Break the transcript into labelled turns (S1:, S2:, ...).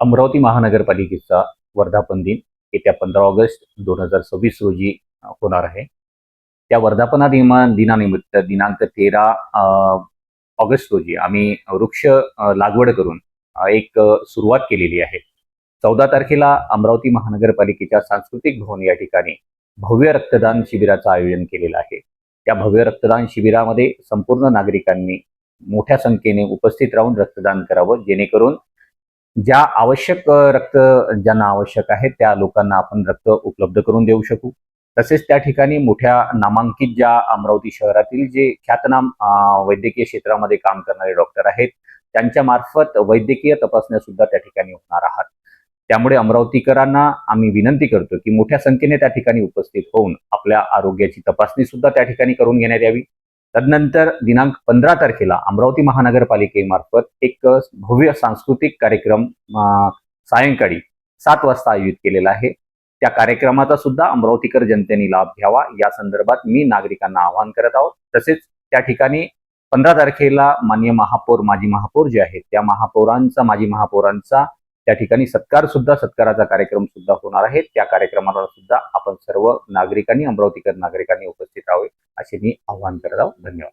S1: अमरावती महानगरपालिकेचा वर्धापन दिन येत्या 15 ऑगस्ट 2026 रोजी होणार आहे. त्या दिनानिमित्त दिनांक 13 ऑगस्ट रोजी आम्ही वृक्ष लागवड करून एक सुरुवात केलेली आहे. 14 तारखेला अमरावती महानगरपालिकेच्या सांस्कृतिक भवन या ठिकाणी भव्य रक्तदान शिबिराचं आयोजन केलेलं आहे. त्या भव्य रक्तदान शिबिरामध्ये संपूर्ण नागरिकांनी मोठ्या संख्येने उपस्थित राहून रक्तदान करावं, जेणेकरून ज्या आवश्यक रक्त ज्यांना आवश्यक आहे त्या लोकांना आपण रक्त उपलब्ध करून देऊ शकू. तसेच त्या ठिकाणी मोठ्या नामांकित ज्या अमरावती शहरातील जे ख्यातनाम वैद्यकीय क्षेत्रामध्ये काम करणारे डॉक्टर आहेत, त्यांच्या मार्फत वैद्यकीय तपासण्या सुद्धा त्या ठिकाणी होणार आहात. त्यामुळे अमरावतीकरांना आम्ही विनंती करतो की मोठ्या संख्येने त्या ठिकाणी उपस्थित होऊन आपल्या आरोग्याची तपासणी सुद्धा त्या ठिकाणी करून घेण्यात यावी. तदनंतर दिनांक 15 तारखेला अमरावती महानगरपालिकेमार्फत एक भव्य सांस्कृतिक कार्यक्रम सायंकाळी 7 वाजता आयोजित केलेला आहे. त्या कार्यक्रमाचा सुद्धा अमरावतीकर जनतेने लाभ घ्यावा या संदर्भात मी नागरिकांना आवाहन करत आहोत. तसेच त्या ठिकाणी 15 तारखेला माननीय महापौर, माजी महापौर जे आहेत त्या माजी महापौरांचा त्या ठिकाणी सत्काराचा कार्यक्रम सुद्धा होणार आहे. त्या कार्यक्रमाला सुद्धा आपण सर्व नागरिकांनी, अमरावतीकर नागरिकांनी उपस्थित राहावे असे मी आवाहन करत आहोत. धन्यवाद.